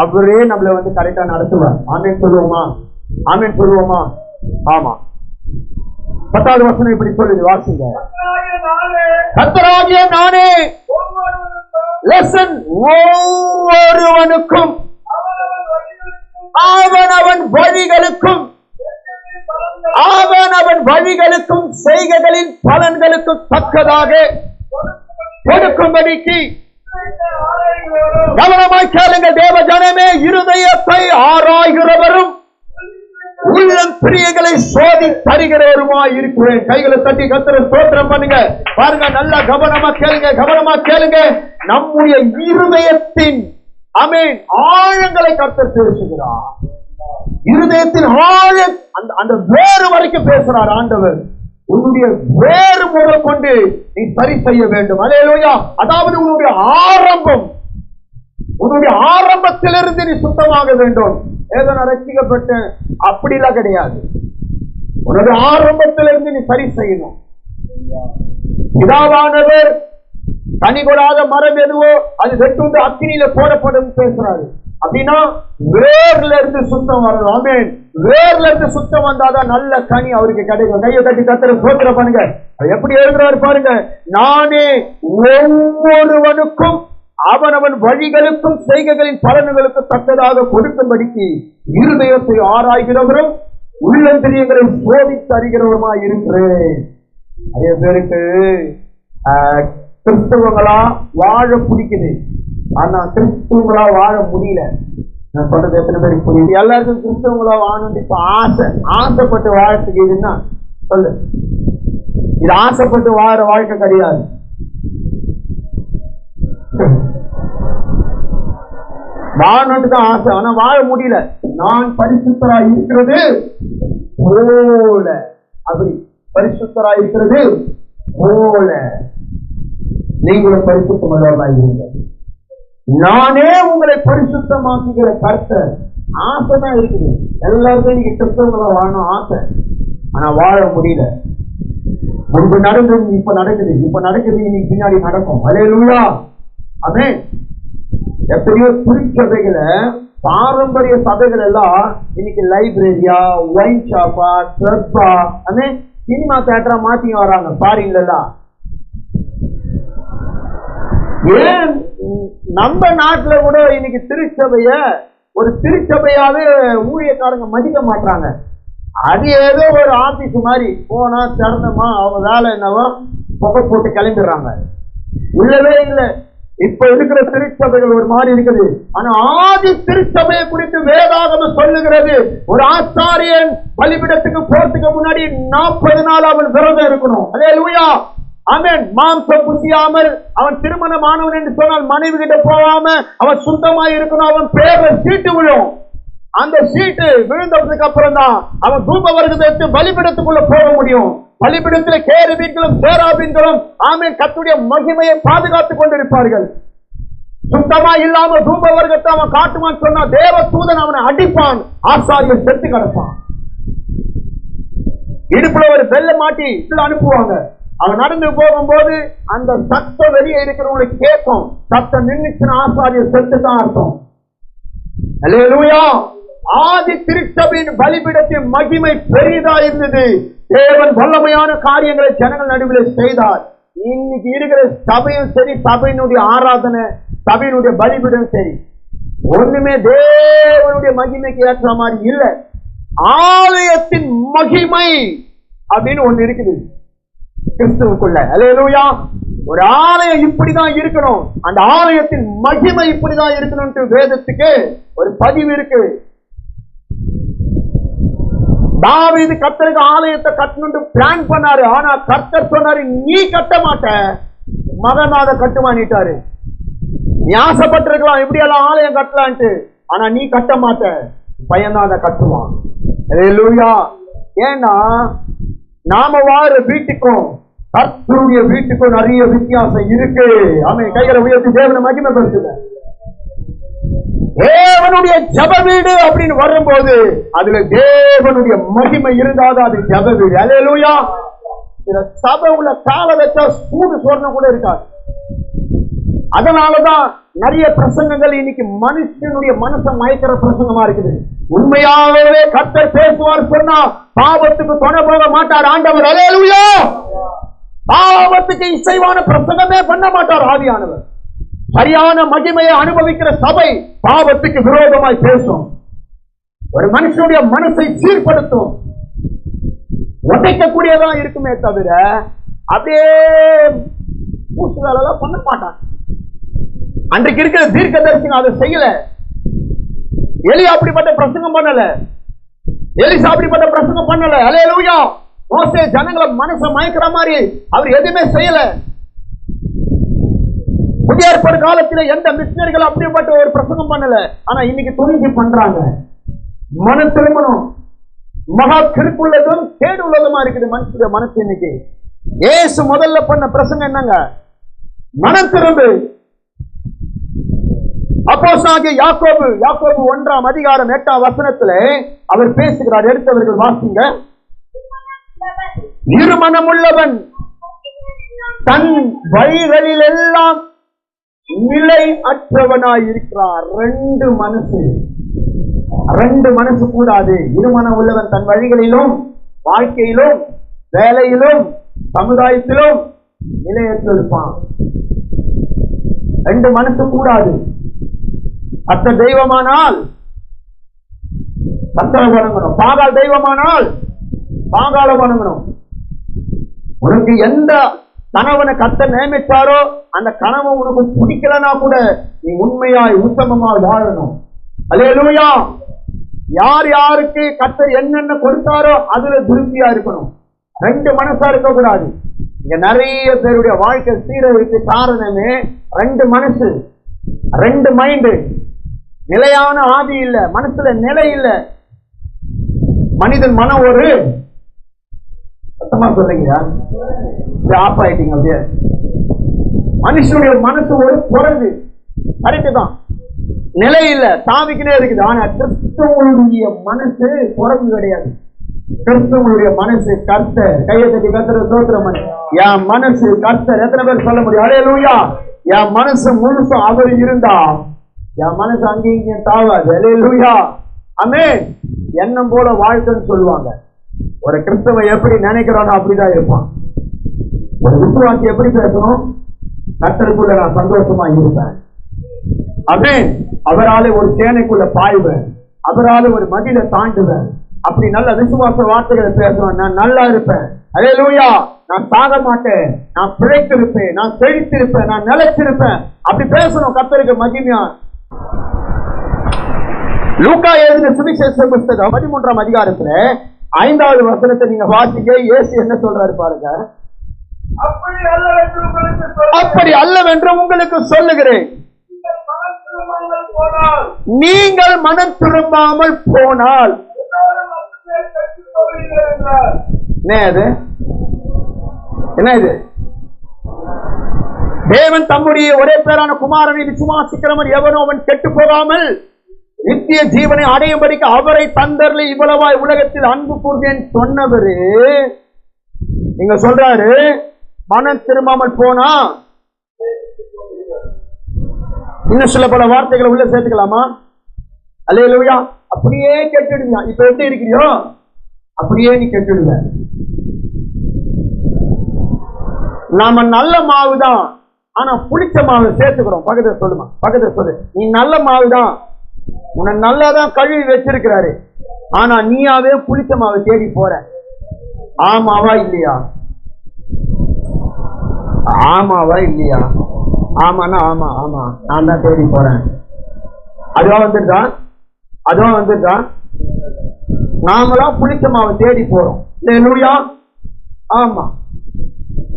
Speaker 1: அவரே நம்மள வந்து கரெக்டா நடத்துவார். ஆமேன் சொல்லுவோமா? ஆமேன் சொல்லுவோமா? ஆமா. 10வது வசனம் இப்படி சொல்லுது, வாசிங்க. கர்த்தராகிய நானே லெசன் ஒவ்வொருவனுக்கும் அவன் வழிகளுக்கும் செய்கைகளின் பலன்களுக்கும் தக்கதாக கொடுக்கும்படிக்கு கவனமாய் கேளுங்க தேவ ஜனமே. இருதயத்தை ஆராய்கிறவரும் உள்ளம் பிரியங்களை சோதி தருகிறவருமாய் இருக்கிறேன். கைகளை தட்டி கர்த்தரை ஸ்தோத்திரம் பண்ணுங்க. பாருங்க, நல்லா கவனமா கேளுங்க, கவனமா கேளுங்க. நம்முடைய இருதயத்தின் ஆமென் ஆழங்களை கர்த்தர் பேசுகிறார். இருதயத்தின் ஆழம், அந்த வேறு வரைக்கும் பேசுறார் ஆண்டவர். உன்னுடைய வேறு முதல் கொண்டு நீ சரி செய்ய வேண்டும். அல்லேலூயா. அதாவது உன்னுடைய ஆரம்பம், உன்னுடைய ஆரம்பத்திலிருந்து நீ சுத்தமாக வேண்டும். ஏதோ நான் ரட்சிக்கப்பட்டேன் அப்படிலாம் கிடையாது. உன்னுடைய ஆரம்பத்திலிருந்து நீ சரி செய்யணும். பிதாவானவர் கனி கொடாத மரம் எதுவோ அது வெட்டுண்டு அக்கினியில போடப்படும் பேசுறாரு. அப்படின்னா வேர்ல இருந்து சுத்தம் வரணும். ஆமென். வேர்ல இருந்து சுத்தம் வந்தாதான் நல்ல கனி அவருக்கு கிடைக்கும். கையை தட்டி கர்த்தரை ஸ்தோத்திரம் பண்ணுங்க. எப்படி எழுதுறாரு பாருங்க. நானே ஒவ்வொருவனுக்கும் அவனவன் வழிகளுக்கும் செய்கைகளின் பலன்களுக்கு தக்கதாக கொடுக்கும்படிக்கு இருதயத்தை ஆராய்கிறவரும் உள்ளந்திரியங்களை சோதித்து அறிகிறவருமாய் இருக்கிறேன். நிறைய பேருக்கு கிறிஸ்தவங்களா வாழ பிடிக்குது, ஆனா கிறிஸ்தவங்களா வாழ முடியல. நான் சொல்றது எத்தனை பேருக்கு புரியுது? எல்லாருக்கும் கிறிஸ்தவங்களா வாழணும் இப்ப ஆசைப்பட்டு வாழறதுக்கு இதுன்னா சொல்லு. இது ஆசைப்பட்டு வாழ வாழ்க்கை கிடையாது. வாழணுட்டு தான் ஆசை, ஆனா வாழ முடியல. நான் பரிசுத்தரா இருக்கிறது போல, அப்படி பரிசுத்தரா இருக்கிறது போல நீங்களும் பரிசுத்தமாக இருங்க. நானே உங்களை பரிசுத்தமாக்குகிற கர்த்தர். ஆசைதான் இருக்குது எல்லாருக்கும். நீங்க கிறிஸ்தவங்களா வாழணும் ஆசை, ஆனா வாழ முடியல. முன்பு நடந்தது இப்ப நடக்குது, இன்னைக்கு பின்னாடி நடக்கும். அல்லேலூயா. ஆமென். எத்தனையோ திருச்சபைகளை, பாரம்பரிய சபைகள் எல்லாம் இன்னைக்கு லைப்ரரியா, ஒயின் ஷாப்பா, சர்ச்சா, சினிமா தியேட்டரா மாத்தி வராங்க ஃபாரின்ல எல்லாம். ஏன் நம்ம நாட்டுல கூட இன்னைக்கு திருச்சபைய ஒரு திருச்சபையாவே ஊழியக்காரங்க மதிக்க மாட்டாங்க. அது ஏதோ ஒரு ஆபீஸ் மாதிரி போனா திறந்தமா அவங்க வேலை என்னவோ புகை போட்டு கிளம்பிடுறாங்க. இல்லவே இல்லை. இப்ப இருக்கிற திருச்சபைகள் ஒரு மாதிரி இருக்குது. ஆனா ஆதி திருச்சபையை குறித்து வேதாகமம் சொல்லுகிறது, ஒரு ஆசாரியன் பலிபீடத்துக்கு போறதுக்கு முன்னாடி 40 நாள் அவன் விரதம் இருக்கணும். அல்லேலூயா. ஆமென். மாம்சம் புசியாமல் அவன் திருமணமானவன் என்று சொன்னால் மனைவி கிட்ட போகாம அவன் சுத்தமாய் இருக்கணும். அவன் பேர்ல சீட்டு விழும். அந்த சீட்டு விழுந்ததுக்கு அப்புறம் தான் அவன் தூப வர்க்கத்தை பலிபீடத்துக்குள்ள போக முடியும். பலிபீடத்தில் கேருபீன்களும் சேராபீன்களும் ஆமென் கர்த்தருடைய மகிமையை பாதுகாத்துக் கொண்டிருப்பார்கள். சுத்தமா இல்லாம தூப வர்க்கத்தை அவன் காட்டுவான் சொன்னா தேவ தூதன் அவனை அடிப்பான், ஆசாரியர் செத்து கிடப்பான். இடுப்புல ஒரு பெல்ல மாட்டி அனுப்புவாங்க. அவன் நடந்து போகும்போது அந்த சத்தம் வெளியே இருக்கிறவங்களுக்கு கேட்கும். சத்தம் நின்றுச்சுன்னா ஆசாரியர் செத்து தான் அர்த்தம். அல்லேலூயா. ஆதி திருச்சபையின் பலிபீடத்தின் மகிமை பெரிதா இருந்தது. தேவன் வல்லமையான காரியங்களை ஜனங்கள் நடுவில் செய்தார். இன்னைக்கு இருக்கிற சபையும் சரி, சபையினுடைய ஆராதனை, சபையினுடைய பலிபீடம் சரி, ஒண்ணுமே தேவனுடைய மகிமைக்கு ஏற்ற மாதிரி இல்லை. ஆலயத்தின் மகிமை அப்படின்னு ஒண்ணு இருக்குது கிறிஸ்துவுக்குள்ள. அல்லேலூயா. ஒரு ஆலயம் இப்படிதான் இருக்கணும், அந்த ஆலயத்தின் மகிமை இப்படிதான் இருக்கணும். வேதத்துக்கு ஒரு பதிவு இருக்கு. தாவீது கர்த்தருக்கு ஆலயத்தை கட்டணும்னு பிளான் பண்ணாரு. ஆனா கர்த்தர் சொன்னாரு, நீ கட்ட மாட்ட, மகனாத கட்டுவானிட்டாரு. நீ ஆசைப்பட்டிருக்கலாம் இப்படி எல்லாம் ஆலயம் கட்டலான்ட்டு, ஆனா நீ கட்ட மாட்ட, பையனாத கட்டுவான். அல்லேலூயா. ஏன்னா நாம வாழ வீட்டுக்கும் கர்த்தருடைய வீட்டுக்கும் நிறைய வித்தியாசம் இருக்கு. ஆமென். கைகளை உயர்த்தி தேவனை மகிமைப்படுத்துங்க. தேவனுடைய ஜப வீடு அப்படின்னு வரும்போது அதுல தேவனுடைய மகிமை இருந்தாதான் அது ஜப வீடு. அல்லேலூயா. இந்த சபை உள்ள கால வச்சா சூடு சொர்ணம் கூட இருக்காது. அதனாலதான் நிறைய பிரசங்கங்கள் இன்னைக்கு மனுஷனுடைய மனசை மயக்கிற பிரசங்கமா இருக்குது. உண்மையாகவே கர்த்தர் பேசுவார் சொன்னா பாவத்துக்கு துணை போக மாட்டார் ஆண்டவர். அல்லேலூயா. பாவத்துக்கு இசைவான பிரசங்கமே பண்ண மாட்டார் ஆவியானவர். சரியான மகிமையை அனுபவிக்கிற சபை பாவத்துக்கு விரோதமாய் பேசும். ஒரு மனுஷனுடைய மனசை சீர்படுத்தும், உடைக்கக்கூடியதா இருக்குமே தவிர அப்படியே பூசு வேலை பண்ண மாட்டான். அன்றைக்கு இருக்கிற தீர்க்கதரிசிங்க அதை செய்யல. எலியா அப்படிப்பட்ட பிரசங்கம் பண்ணல, எலிசா அப்படிப்பட்ட பிரசங்கம் பண்ணல. அல்லேலூயா. மோசே ஜனங்களை மனசை மயக்கிற மாதிரி அவர் எதுவுமே செய்யல. புதிய ஏற்பாடு காலத்தில் எந்த மிஷனரிகள் அப்படிப்பட்ட ஒரு பிரசங்கம் பண்ணல. ஆனா இன்னைக்கு துணிஞ்சு பண்றாங்க. மன திருமணம் மகா கிருப்புள்ளதும் கேடு உள்ளதுமா இருக்குது மனுஷனுடைய மனசு. இன்னைக்கு ஏசு முதல்ல பண்ண பிரசங்கம் என்னங்க? மனம் திரும்பு. அப்போஸ்தலனாகிய யாக்கோபு 1ஆம் அதிகாரம் 8ஆம் வசனத்திலே அவர் பேசுகிறார். எடுத்தவர்கள் வாசிங்க. இருமனமுள்ளவன் தன் வழிகளில் எல்லாம் நிலை அற்றவனாய் இருக்கிறார். ரெண்டு மனசு கூடாது. இருமனம் உள்ளவன் தன் வழிகளிலும் வாழ்க்கையிலும் வேலையிலும் சமுதாயத்திலும் நிலையற்றிருப்பான். ரெண்டு மனசு கூடாது. கர்த்தர் தெய்வமானால் கர்த்தரை வணங்கணும், பாகால் தெய்வமானால் பாகால வணங்கணும். உனக்கு எந்த கணவனை கர்த்தர் நியமித்தாரோ அந்த கணவன் உனக்கு பிடிக்கலனா கூட நீ உண்மையாய் உத்தமமாய் வாழணும். அல்லேலூயா. யார் யாருக்கு கர்த்தர் என்னென்ன கொடுத்தாரோ அதுல திருப்தியா இருக்கணும். ரெண்டு மனசா இருக்க கூடாது. இங்க நிறைய பேருடைய வாழ்க்கை சீரழிக்கு காரணமே ரெண்டு மனசு, ரெண்டு மைண்டு. நிலையான ஆதி இல்ல, மனசுல நிலை இல்ல. மனிதன் மனம் ஒரு சத்தமா சொல்றீங்க, ஆஃப் ஆயிட்டீங்க. அப்படியே மனுஷனுடைய மனசு ஒரு குரங்கு. கரெக்டு தான், நிலை இல்ல, தாவிக்கிட்டே இருக்குது. ஆனா கிறிஸ்தவனுடைய மனசு குரங்கு கிடையாது. கிறிஸ்தவனுடைய மனசு கர்த்தர். கையை தட்டி கர்த்தரை ஸ்தோத்திரம் பண்ணு. என் மனசு கர்த்தர். எத்தனை பேர் சொல்ல முடியும்? அல்லேலூயா. என் மனசு முழுசும் அவர் இருந்தா என் மனசு அங்கேயும் இங்கேயும் தாவாது. அல்லேலூயா. ஆமென். எண்ணம் போல வாழ்க்கைன்னு சொல்லுவாங்க. ஒரு கிறிஸ்தவ எப்படி நினைக்கிறானோ அப்படிதான் இருப்பான். ஒரு விசுவாசி எப்படி பேசணும்? கர்த்தருக்குள்ள நான் சந்தோஷமா இருப்பேன். ஆமென். அவராலே ஒரு சேனைக்குள்ள பாய்வேன், அவராலே ஒரு மதிலை தாண்டுவேன். அப்படி நல்ல விசுவாச வார்த்தைகளை பேசுவேன். நான் நல்லா இருப்பேன். அல்லேலூயா. நான் சாக மாட்டேன், நான் பிழைத்திருப்பேன், நான் செழித்திருப்பேன், நான் நிலைச்சிருப்பேன். அப்படி பேசணும். கர்த்தருக்கு மகிமையா. லூக்கா எழுதின சுவிசேஷ புத்தகம் 13ஆம் அதிகாரத்துல 5வது வசனத்தை நீங்க வாசிக்க. இயேசு என்ன சொல்றாரு பாருங்க. அப்படி அல்லவென்று உங்களுக்கு சொல்லுகிறேன், நீங்கள் மனம் திரும்பாமல் போனால். என்ன இது? தேவன் தம்முடைய ஒரே பேரான குமாரனை விசுவாசிக்கிறவன் எவனோ அவன் கெட்டு போகாமல் நித்திய ஜீவனை அடையும்படிக்கு அவரை தந்தர்ல இவ்வளவாய் உலகத்தில் அன்பு கூர்ந்தேன் சொன்னவரு நீங்க சொல்றாரு. மனம் திரும்பாமல் போனா இன்னும் சில பல வார்த்தைகளை உள்ள சேர்த்துக்கலாமா? அல்லேலூயா. அப்படியே கெட்டுடுங்க. இப்ப எப்படி இருக்கிறியோ அப்படியே நீ கெட்டுடுங்க. நாம நல்ல மாவுதான், ஆனா புளிச்ச மாவு சேர்த்துக்கிறோம். பக்கத்துல சொல்லுமா, பக்கத்துல சொல்லு. நீ நல்ல மாவுதான், உன்னை நல்லாதான் கழுவி வச்சிருக்கிறாரு, ஆனா நீயாவே புளிச்ச மாவு தேடி போற. ஆமாவா இல்லையா? ஆமாவா இல்லையா? ஆமாண்ணா ஆமா ஆமா நான் தான் தேடி போறேன். அதுவா வந்துருதான், அதுவா வந்துருதான். நாமளாம் புளிச்ச மாவை தேடி போறோம். அல்லேலூயா. ஆமா,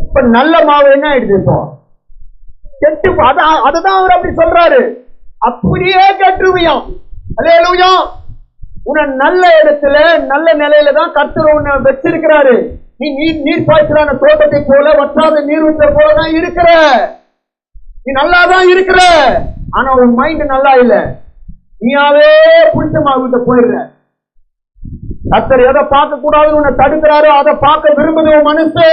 Speaker 1: இப்ப நல்ல மாவு என்ன ஆயிடுது? இப்போ கெட்டு, அததான் அவர் அப்படி சொல்றாரு, அப்படியே கெட்டுவியாம். அல்லேலூயா. உன்னை நல்ல இடத்துல நல்ல நிலையில தான் கர்த்தர் உன்னை வச்சிருக்கிறாரு. நீ நீர் பாய்ச்சலான தோட்டத்தை போல வற்றாத நீரூற்றை போலதான் இருக்கிற. நீ நல்லாதான் இருக்கிற, ஆனா உன் மைண்ட் நல்லா இல்ல. நீயாவே புளிச்சமாகிட்ட போயிடுற. கர்த்தர் எதை பார்க்க கூடாதுன்னு உன்னை தடுக்கிறாரோ அதை பார்க்க விரும்புகிற மனசு.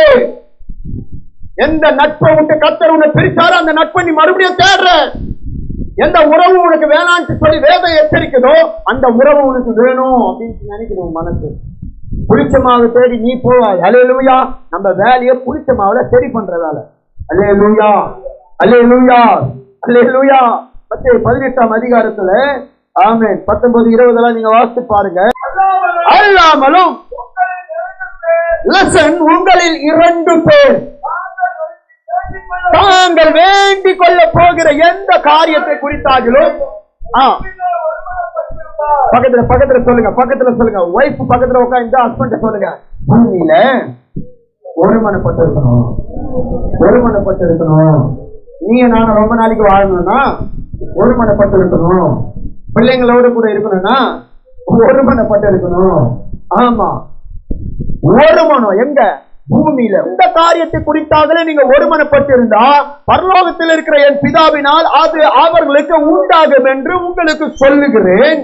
Speaker 1: எந்த நட்பை விட்டு கர்த்தர் உன்னை பிரிச்சாரோ அந்த நட்பை நீ மறுபடியும் தேடுற. எந்த உறவு உனக்கு வேணான்னு சொல்லி வேதம் எச்சரிக்குதோ அந்த உறவு உனக்கு வேணும் அப்படின்னு நினைக்கணும் மனசு. புளிச்சமாவை தேடி நீ போவாய். அல்லேலூயா. நம்ம வேலையை புளிச்சமாவில சரி பண்ற வேலை. அல்லேலூயா, அல்லேலூயா, அல்லேலூயா. 18ஆம் அதிகாரத்துல ஆமென் 19-20 நீங்க வாசித்து பாருங்க. அல்லாமலும் உங்களில் 2 பேர் தாங்கள் வேண்டிக் கொள்ள போகிற எந்த காரியத்தை குறித்தாகிலும் பக்கத்துல சொல்லுங்க. ஒய்ஃப் பக்கத்துல உட்காந்து ஹஸ்பண்ட் சொல்லுங்க, பூமியில ஒருமனப்பட்டு இருக்கணும். நீங்க நானும் ரொம்ப நாளைக்கு வாழணும்னா ஒருமனப்பட்டு இருக்கணும். பிள்ளைங்களோட கூட இருக்கணும்னா ஒருமனப்பட்டு இருக்கணும். ஆமா, ஒருமனம் எங்க? பூமியில. இந்த காரியத்தை குறித்தாகவே நீங்க ஒருமனப்பட்டு இருந்தா பரலோகத்தில் இருக்கிற என் பிதாவினால் அது அவர்களுக்கு உண்டாகும் என்று உங்களுக்கு சொல்லுகிறேன்.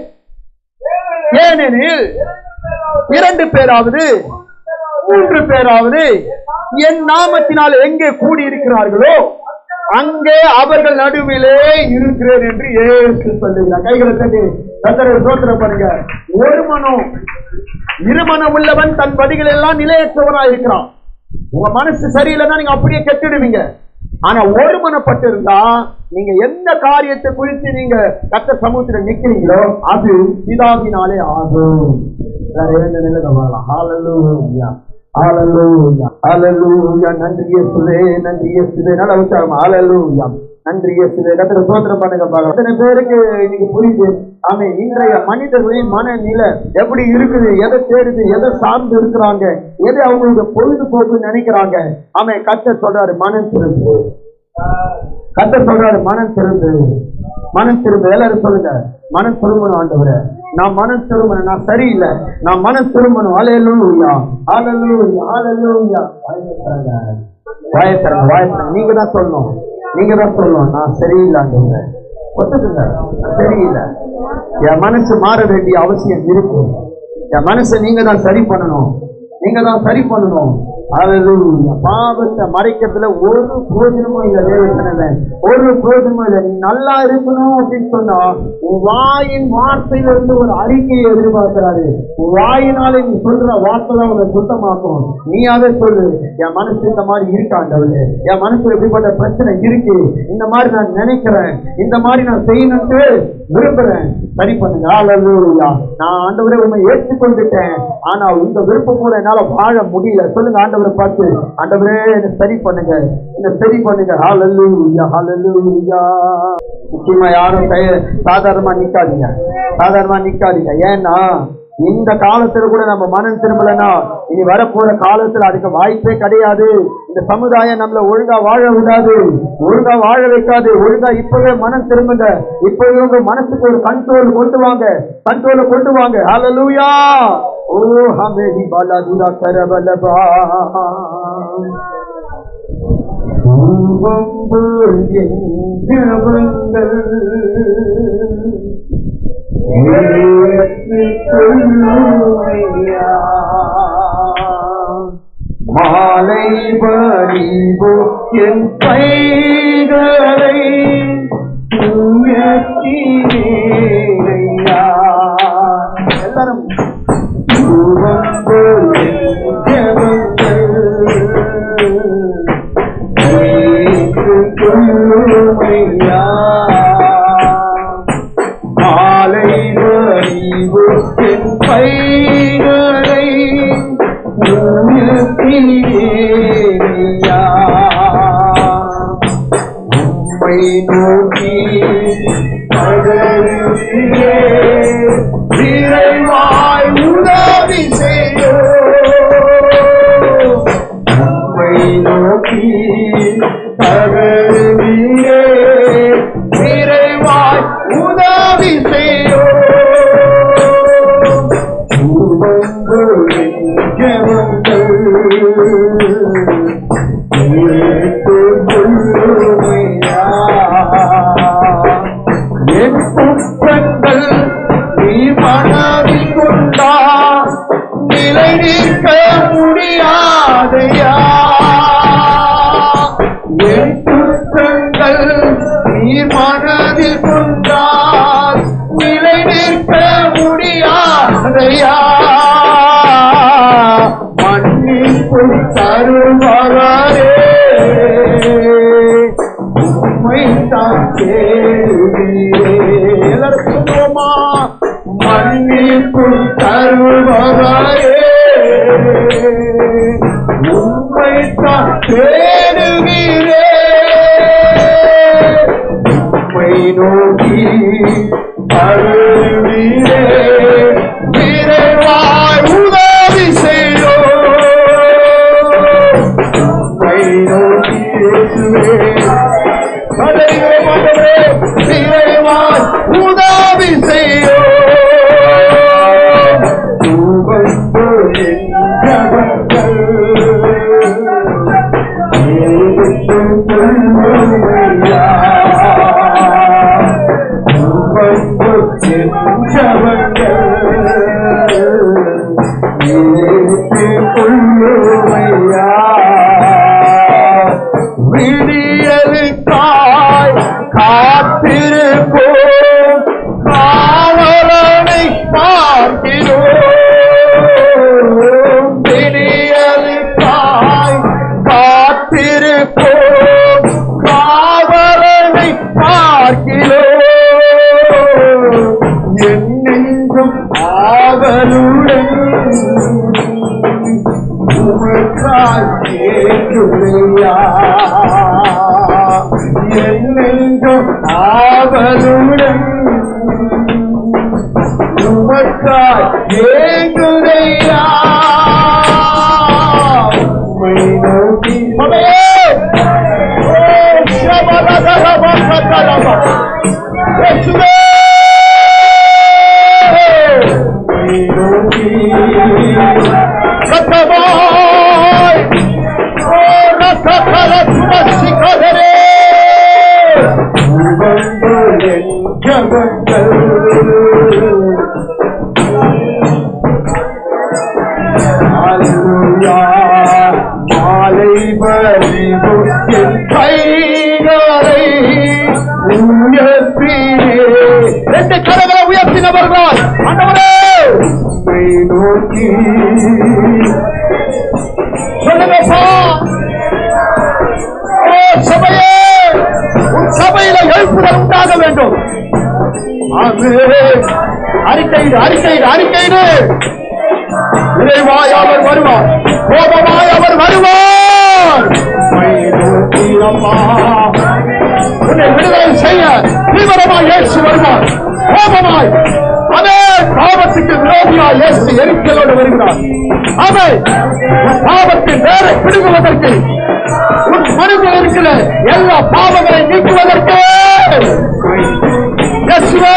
Speaker 1: ஏனெனில் 2 பேராவது 3 பேராவது என் நாமத்தினால் எங்கே கூடி இருக்கிறார்களோ அங்கே அவர்கள் நடுவிலே இருக்கிறேன் என்று இயேசு சொல்லுகிறார். கைகளை தட்டி கர்த்தரை ஸ்தோத்திரம் பண்ணுங்க. ஒரு மனம் இருமனம் உள்ளவன் தன் வழிகள் எல்லாம் நிலையற்றவனா இருக்கிறான். உங்க மனசு சரியில்லைன்னா நீங்க அப்படியே கெட்டுடுவீங்க. ஆனா ஒருமனப்பட்டு இருந்தா நீங்க எந்த காரியத்தை குறித்து நீங்க கர்த்தர் சமூகத்தில் நிக்கிறீங்களோ அது பிதாவினாலே ஆகும். ஹல்லேலூயா, ஹல்லேலூயா, ஹல்லேலூயா. நன்றி இயேசுவே, நன்றி இயேசுவே. நல்ல உற்சாகம். ஹல்லேலூயா, நன்றி இயேசுவே. கர்த்தரை ஸ்தோத்திரம் பண்ணுங்க. எத்தனை பேருக்கு இன்னைக்கு புரியுது? ஆமென். இன்றைய மனிதர்களின் மனநிலை எப்படி இருக்குது, எதை தேடுது, எதை சார்ந்து இருக்கிறாங்க, எதை அவங்களுடைய பொழுதுபோக்கு நினைக்கிறாங்க. ஆமென். கர்த்தர் சொல்றாரு மனம் திறந்து. கர்த்தர் சொல்றாரு மனம் திறந்து, மனம் திரும்ப. எல்லாரும் சொல்லுங்க, மனம் திரும்பணும். ஆண்டவரே, நான் மனம் திரும்பணும். நான் சரியில்லை, நான் மனம் திரும்பணும். ஹல்லேலூயா, ஹல்லேலூயா, ஹல்லேலூயா. வாயத்தரங்க. நீங்க தான் சொல்லணும், நீங்க தான் சொல்லணும். நான் சரியில்லை ஆண்டவரே, ஒத்துக்குங்க, நான் சரியில்லை. என் மனசு மாற வேண்டிய அவசியம் இருக்கு. என் மனசை நீங்க தான் சரி பண்ணணும், நீங்க தான் சரி பண்ணணும். பாவத்தை மறைக்கிறதுல ஒரு பிரயோஜனமும் இல்லை. தேவசனமே ஒரு பிரயோஜனமும் இல்லை. நீ நல்லா இருக்கணும் அப்படின்னு சொன்னா உன் வாயின் வார்த்தையிலிருந்து ஒரு அறிக்கையை எதிர்பார்க்கிறாரு. உன் வாயினாலே நீ சொல்ற வார்த்தை தான் உன்னை சுத்தமாக்கும். நீ அதை சொல்லு, என் மனசு இந்த மாதிரி இருக்காண்டவரு, என் மனசுல எப்படிப்பட்ட பிரச்சனை இருக்கு, இந்த மாதிரி நான் நினைக்கிறேன், இந்த மாதிரி நான் செய்யணும்னு விரும்புறேன், சரி பண்ணுங்க. ஹல்லேலூயா. நான் ஆண்டவரே உண்மை ஏற்றுக்கொண்டுட்டேன், ஆனா உங்க விருப்பம் கூட என்னால வாழ முடியல. சொல்லுங்க ஆண்டவரை பார்த்து, ஆண்டவரே என்ன சரி பண்ணுங்க, என்ன சரி பண்ணுங்க. ஹல்லேலூயா, ஹல்லேலூயா. நிச்சயமா யாரும் சாதாரணமா நிக்காதீங்க, சாதாரணமா நிக்காதீங்க. ஏன்னா இந்த காலத்துல கூட நம்ம மனம் திரும்பலன்னா இனி வரப்போற காலத்துல அதுக்கு வாய்ப்பே கிடையாது. இந்த சமுதாயம் நம்மள ஒழுங்கா வாழ விடாது, ஒழுங்கா வாழ வைக்காது. ஒழுங்கா இப்பவே மனம் திரும்புங்க. இப்பவே உங்க மனசுக்கு ஒரு கண்ட்ரோல் கொண்டு வாங்க, கண்ட்ரோல கொண்டு வாங்க. ஹல்லேலூயா. ஓ ஹமேதி பாலா துரா கரபலபா மாலை பறிவு என் பைகளை எல்லாரும் மாலை பறிவு என் பைகளை உம்மை நோக்கி விரைவாய் உதவி நிலை நிற்க முடியாதையா என் குற்றங்கள் நீர் மனதில் கொண்டால் நிலை நிற்க முடியாதையா மன்னிப்பு தருவாரே உம்மை தான் தேடுகிறேன் எல்லாரும் சொல்லுவோமா மன்னிப்பு தருவாரே உம்மை தான் தேடுகிறேன் உம்மை நோக்கி அழுகிறேன் விரைவாய் உதவி செய்யோ உம்மை நோக்கி விரைவாய் உதவி செய்யோ விடியலுக்காய் காத்திருப்போம் காவலனை பார்க்கிறோம் விடியலுக்காய் காத்திருப்போம் காவலனை பார்க்கிறோம் என்னென்றும் ஆவலுடன் உமக்காய் கேட்குமையா என்னென்றும் ஆவலுடன் உமக்காய் கேட்குதையா உம்மை நோக்கி ரெண்டு கரங்களை உயர்த்தினவர்களால் ஆண்டவரே உம்மை நோக்கி சொல்லுங்கப்பா சபையே உன் சபையில எழுப்புதல் உண்டாக வேண்டும் அறிக்கையிடு அறிக்கையிடு அறிக்கையிடு விரைவாய் அவர் வருவார் கோபமாய் அவர் வருவார் உன்னை விடுதலை செய்ய தீவிரமாய் இயேசு வருவார் கோபமாய் அதே பாவத்துக்கு விரோதியாய் இயேசு எரிச்சலோடு வருகிறார் அவை பாவத்தின் வேரை பிடுங்குவதற்கு உன் மனதில் இருக்கிற எல்லா பாவங்களை நீக்குவதற்கு இயேசுவே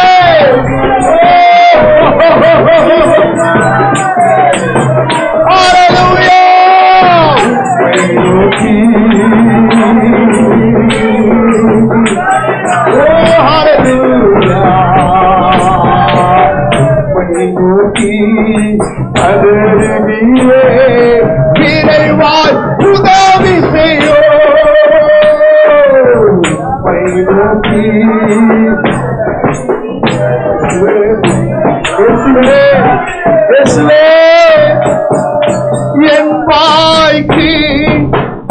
Speaker 1: விரைவாய் உதவி செய்யோ என் வாய்க்கு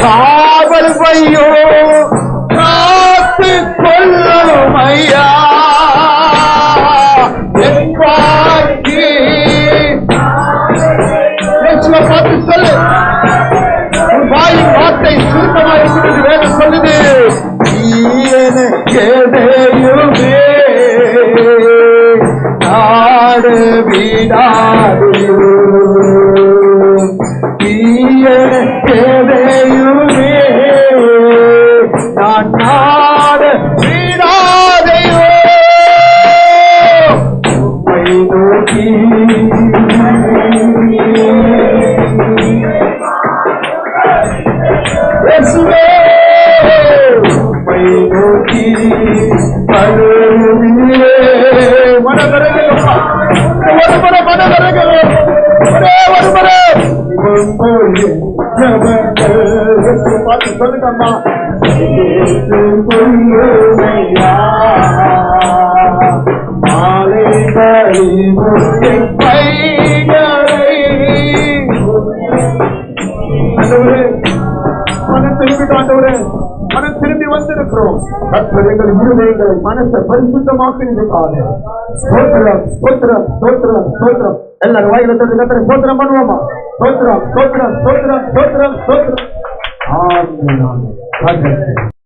Speaker 1: காவல் வையோ காத்து கொள்ளும் ஐயா என் வாய்க்கு பார்த்து சொல்லு வாயின் வார்த்தை சுருக்கமாக இருக்கிறது வேணும் சொல்லுது எதையுமே நாடு விடாது எதையுமே நான் நாடு விடாதையோ உம்மை நோக்கி இயேசுவே உம்மை நோக்கி அழுகிறே மனதரங்கப்பா ஒரு முறை மனதரங்க ஒரே ஒரு முறை பார்த்து சொல்லுங்கம்மா. பொய்யுமையா மாலை கழிவுரை பைகளை மனம் திரும்பிட்டு ஆண்டவரே, மனம் திரும்பி வந்திருக்கிறோம். கர்த்தர் எங்கள் இருதயங்களை மனசை பரிசுத்தமாக்குவதற்காக ஸ்தோத்திரம் ஸ்தோத்திரம் ஸ்தோத்திரம் ஸ்தோத்திரம். எல்லாரும் வாயில தட்டு கர்த்தரை ஸ்தோத்திரம் பண்ணுவோமா? ஸ்தோத்திரம் ஸ்தோத்திரம் ஸ்தோத்திரம் ஸ்தோத்திரம் ஸ்தோத்திரம். ஆமென்.